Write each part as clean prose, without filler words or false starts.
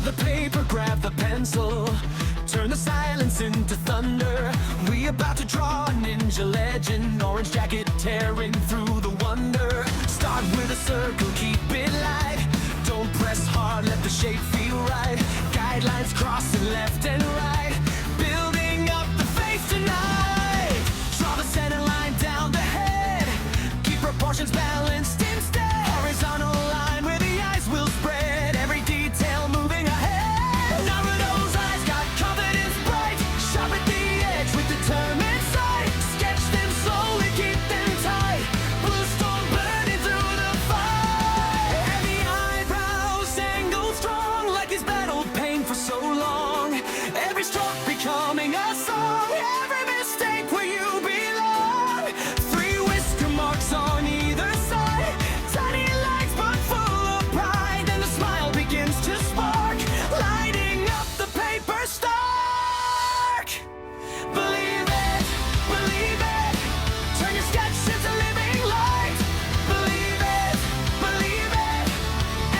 Grab the paper, grab the pencil, turn the silence into thunder. We about to draw a ninja legend, orange jacket tearing through the wonder. Start with a circle, keep it light. Don't press hard, let the shape feel right. Guidelines crossing left and right, building up the face tonight. Draw the center line down the head, keep proportions balanced instead. Horizontal line where the eyes will spread, every detail moving ahead. Naruto's eyes got confidence bright, sharp at the edge with determined sight. Sketch them slowly, keep them tight, blue storm burning through the fight. And the eyebrows angled strong, like he's battled pain for so long. Every stroke becoming a song, every mistake where you belong. 3 whisker marks on either side, tiny lines but full of pride. Then the smile begins to spark, lighting up the paper stark. Believe it, turn your sketch into living light. Believe it,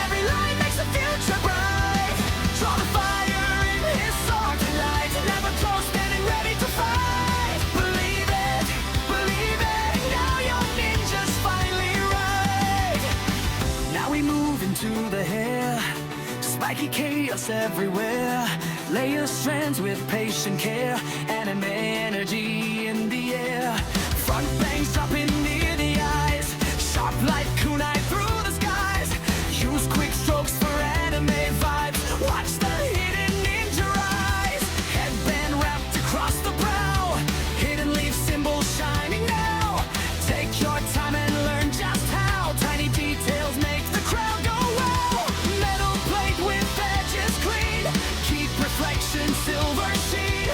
every line makes the future bright. Draw the fire in his soul tonight, never close, standing ready to fight. Believe it, now your ninja's finally right. Now we move into the hair, spiky chaos everywhere. Layer strands with patient care, anime energy in the air. Front bangs dropping near the eyes, sharp light kunai through the skies. Use quick strokes for anime vibes, watch the hidden ninja rise. Headband wrapped across the brow, hidden leaf symbol shining now. Take your time and learn just how tiny details make the crowd go wow. Metal plate with edges clean, keep reflection silver sheen.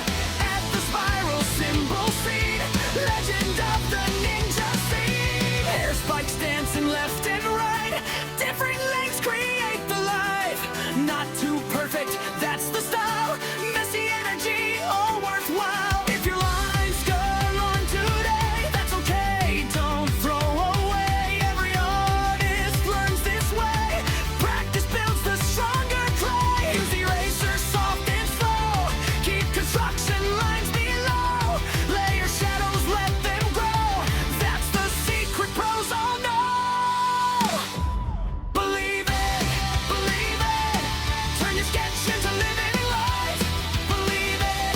At the spiral symbol seed, legend of the ninja seed. Hair spikes dancing left and right, different lengths create the life. Not too perfect, that's the style. Messy energy, all worthwhile. If your lines go wrong today, that's okay, don't throw away. Every artist learns this way, practice builds the stronger clay. Use the eraser soft and slow, keep construction lines below. Layer shadows, let them grow, that's the secret pros all know. Believe it, turn your sketch into living light. Believe it,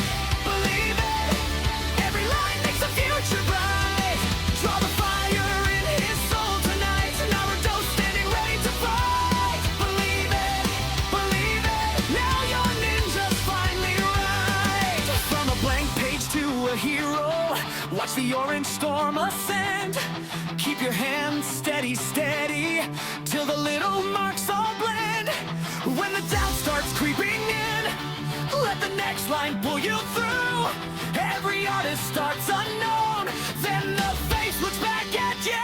every line makes the future bright. Draw the fire in his soul tonight, Naruto standing ready to fight. Believe it, now your ninja's finally right. From a blank page to a hero, watch the orange storm ascend. Keep your hands steady, till the little marks all blend. When the doubt starts creeping in, let the next line pull you through. Every artist starts unknown, then the face looks back at you.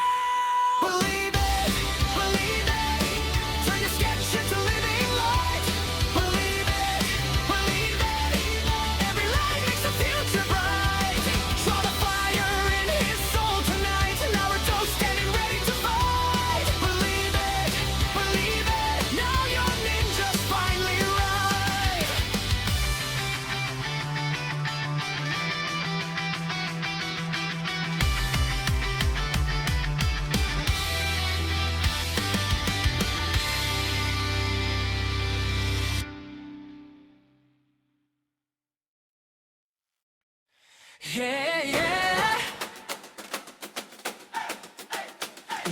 Believe it, turn your sketch into living light. Believe it, every line makes the future bright. Draw the fire in his soul tonight, Naruto standing ready to fight. Believe it, now your ninja's finally right.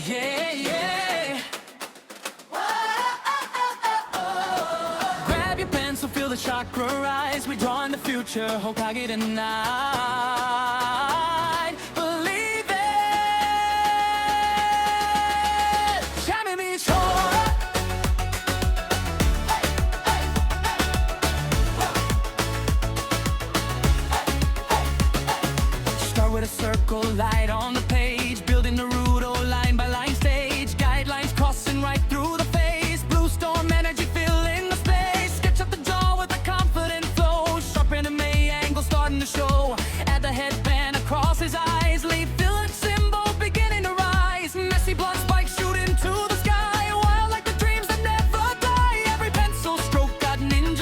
Yeah, grab your pencil, feel the chakra rise. We draw in the future, Hokage tonight. Believe it, Shami me Chora. Start with a circle, light on the page, building Naruto line by line stage. Guidelines crossing right through the face, blue storm energy filling the space. Sketch up the jaw with a confident flow, sharp anime angle starting to show. Add the headband across his eyes, leave fillet symbol beginning to rise. Messy blood spikes shoot into the sky, wild like the dreams that never die. Every pencil stroke got ninja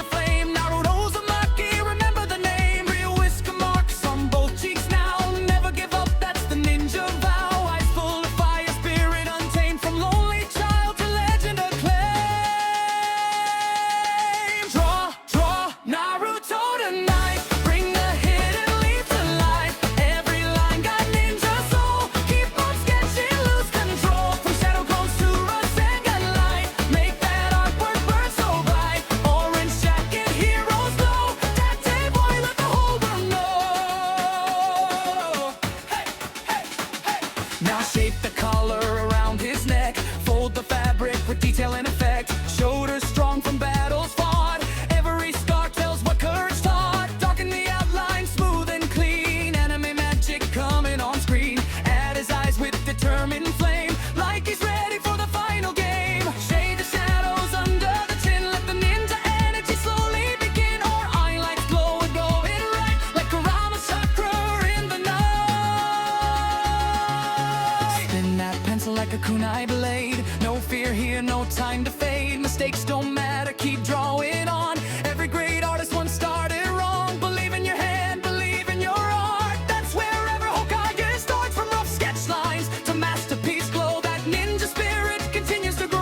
no time to fade. Mistakes don't matter, keep drawing on. Every great artist once started wrong. Believe in your hand, believe in your art. That's wherever Hokage starts. From rough sketch lines to masterpiece glow, that ninja spirit continues to grow.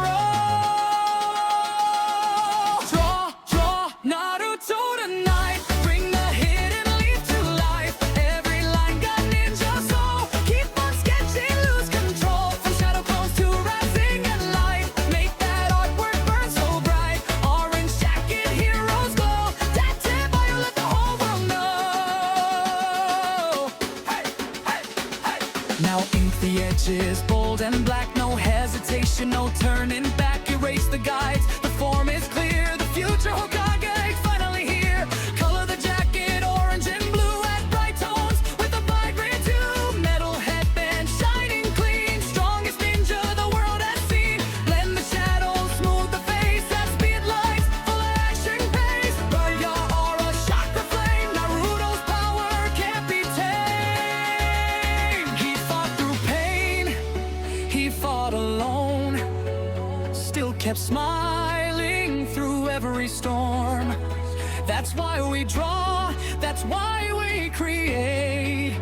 Draw Naruto tonight. Bring the hidden leaf to life. Every line got ninja soul. Keep on sketching, lose control. From shadow clones to rising and light. Make that artwork burn so bright. Orange jacket, heroes glow. That tip, you let the whole world know. Hey, hey, hey. Now ink the edges, bold and black. No hesitation, no turning back. Erase the guides, the form is clear. The future Hokage finally here. Color the jacket orange and blue. Add bright tones with a vibrant hue. Metal headband shining clean. Strongest ninja the world has seen. Blend the shadows, smooth the face. That speed lines, full of action pace. Burn your aura, shock the flame. Naruto's power can't be tamed. He fought through pain, he fought alone. Still kept smiling through every storm. That's why we draw, that's why we create.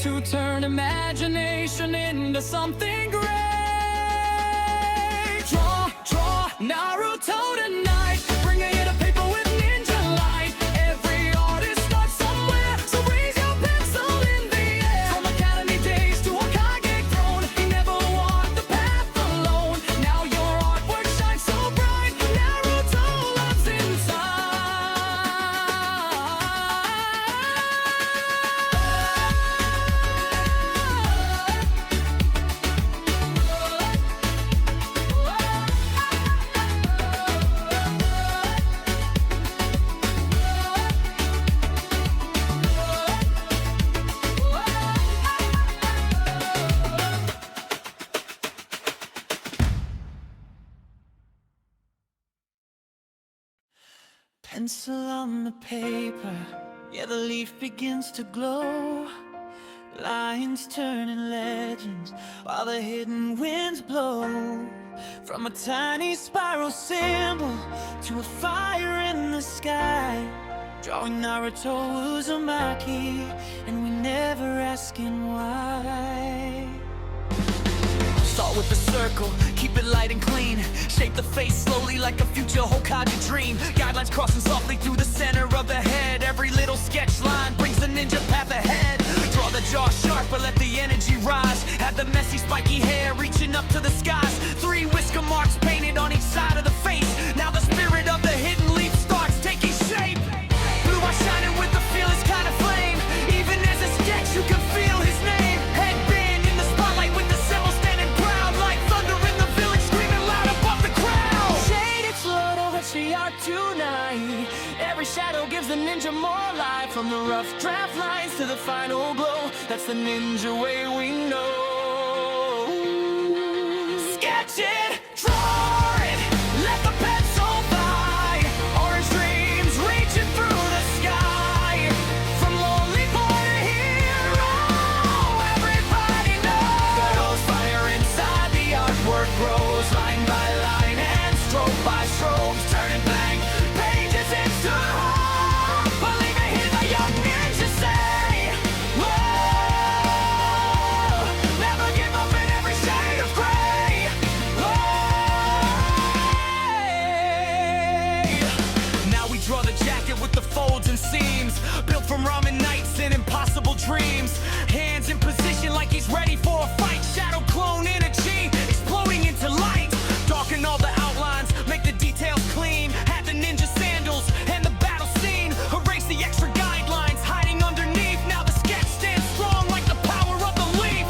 To turn imagination into something great. Draw Naruto tonight. Bring a hit of paper with ninja light. Every artist starts somewhere, so raise your pencil in the air. From academy days to Hokage throne, he never walked the path alone. Now your artwork shines so bright. Naruto loves pencil on the paper, yeah, the leaf begins to glow. Lines turning legends while the hidden winds blow. From a tiny spiral symbol to a fire in the sky, drawing Naruto Uzumaki, and we never asking why. Start with a circle, keep it light and clean. Shape the face slowly like a future Hokage dream. Guidelines crossing softly through the center of the head. Every little sketch line brings the ninja path ahead. Draw the jaw sharp, but let the energy rise. Have the messy spiky hair reaching up to the skies. 3 whisker marks painted on each side of the face. Now the spirit of the hidden leaf starts taking shape. Blue eyes shining with the fearless kind of flame. Even as a sketch you can feel his name. Headband in the spotlight with the symbol standing proud. Like thunder in the village screaming loud above the crowd. Shaded flood over the art tonight. Every shadow gives the ninja more life. From the rough draft lines to the final glow. That's the ninja way we know. Sketch it, draw it, let the pencil fly. Orange dreams reaching through the sky. From lonely boy to hero, everybody knows. There's fire inside, the artwork grows. Line by line and stroke by stroke, turning blank pages into hope. Believe it, hear the young ninja say, whoa, never give up in every shade of gray. Now we draw the jacket with the folds and seams, built from ramen nights and impossible dreams. Hands in position like he's ready for a fight. Shadow clone energy exploding into light. Darken all the outlines, make the details clean. Have the ninja sandals and the battle scene. Erase the extra guidelines hiding underneath. Now the sketch stands strong like the power of the leaf.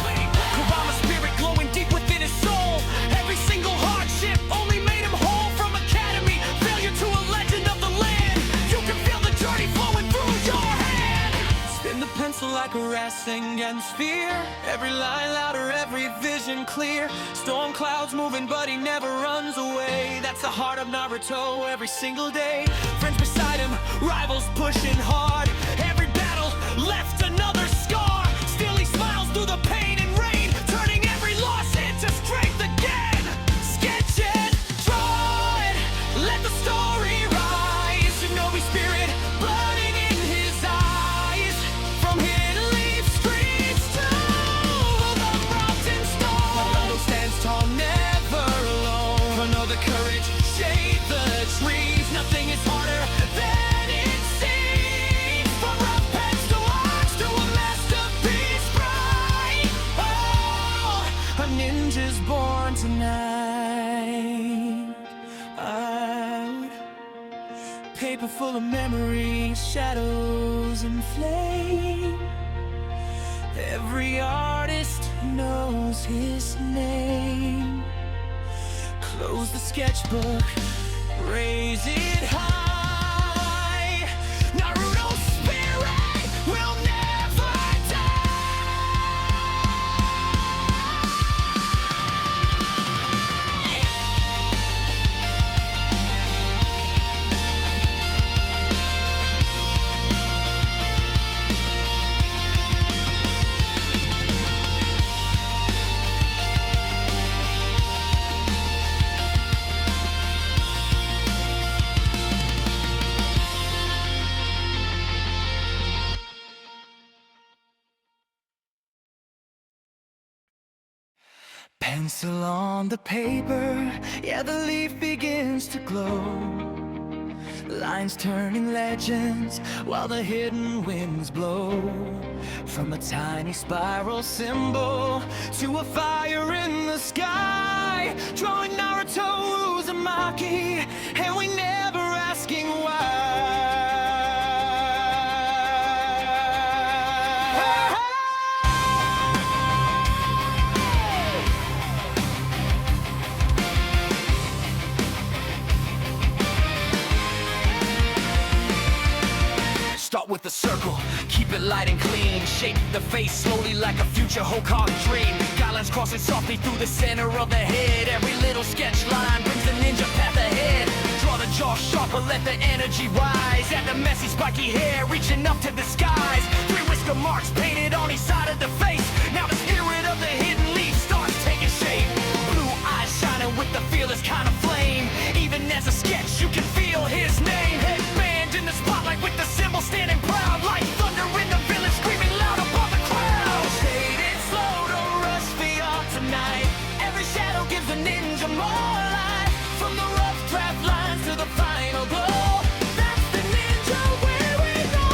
Kurama's spirit glowing deep within his soul. Every single hardship only made him whole. From academy failure to a legend of the land, you can feel the journey flowing through your hand. Spin the pencil like a racing against fear. Every line louder, every vision clear. Storm clouds moving, but he never runs away. That's the heart of Naruto every single day. Friends beside him, rivals pushing hard. Every battle left another scar. Still he smiles through the pain and rain, turning every loss into strength again. Sketch it, draw paper full of memories, shadows and flame. Every artist knows his name. Close the sketchbook, raise it high. Naruto's spirit will never Pencil on the paper, yeah, the leaf begins to glow. Lines turning legends while the hidden winds blow. From a tiny spiral symbol to a fire in the sky, drawing Naruto Uzumaki, and we never asking why. Start with a circle, keep it light and clean. Shape the face slowly like a future Hokage dream. Guidelines crossing softly through the center of the head. Every little sketch line brings the ninja path ahead. Draw the jaw sharper, let the energy rise. Add the messy spiky hair reaching up to the skies. 3 whisker marks painted on each side of the face. Now the spirit of the hidden leaf starts taking shape. Blue eyes shining with the fearless kind of flame. Even as a sketch you can feel his name. Headband in the spotlight with the symbol standing proud. Like thunder in the village screaming loud above the crowd. Shade it slow, don't rush for your tonight. Every shadow gives a ninja more light. From the rough draft lines to the final glow. That's the ninja way we go.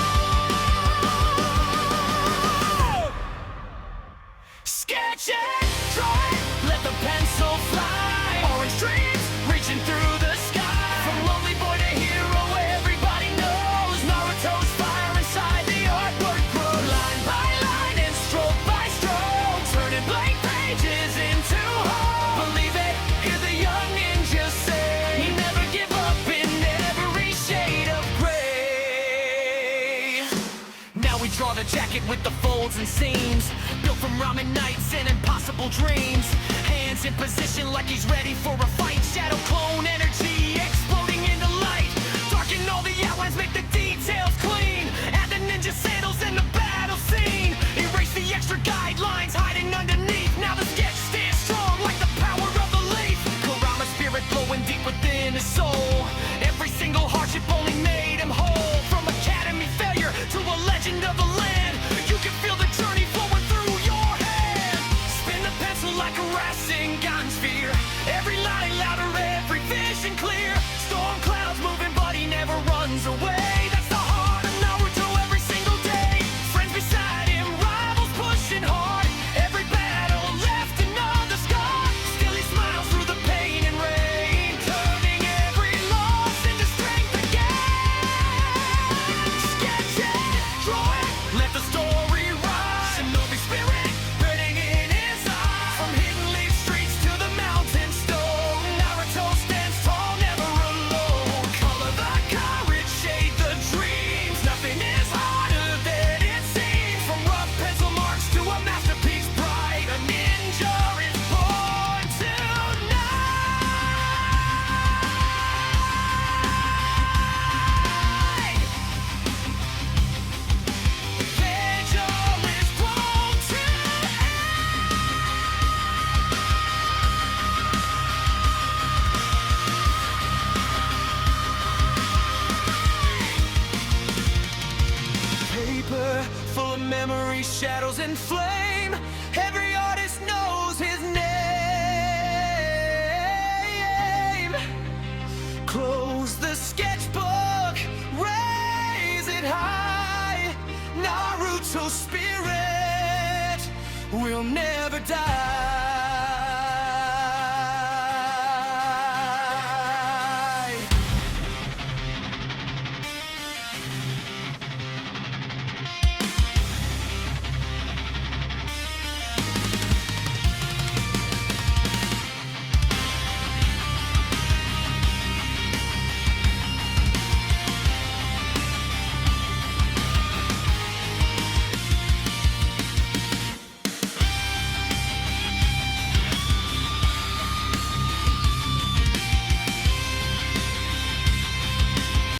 Sketch it, draw it, let the pencil fly. Orange dreams reaching through the sky. From lonely boy to hero, everybody knows Naruto's fire inside the artwork grows. Line by line and stroke by stroke, turning blank pages into hope. Believe it, hear the young ninja say, never give up in every shade of gray. Now we draw the jacket with the folds and seams, built from ramen nights and impossible dreams. Hands in position like he's ready for a fight. Shadow clone energy exploding into light. Darken all the outlines, make the details clean. Add the ninja sandals in the battle scene. Erase the extra guidelines hiding underneath. Now the sketch stands strong like the power of the leaf. Kurama spirit flowing deep within his soul. Every single hardship only made him whole. From academy failure to a legend of the land, you can feel the journey flowing through your hand. Spin the pencil like a Rasengan sphere. Every line louder, every vision clear. Storm clouds moving, but he never runs away. That's the heart of Naruto every single day. Friends beside him, rivals pushing hard. Every battle left another scar. Still he smiles through the pain and rain, turning every loss into strength again. Sketch it, draw it, let the story rise. Shinobi spirit burning in his eyes. From hidden leaf streets to the mountain stone, Naruto stands tall, never alone. Color the courage, shade the dreams. Nothing is harder than it seems. From rough pencil marks to a masterpiece bright, a ninja is born tonight. Vigil is grown to paper full of memories, shadows and flame. Every artist knows his name. Close the sketchbook, raise it high. Naruto's spirit will never die.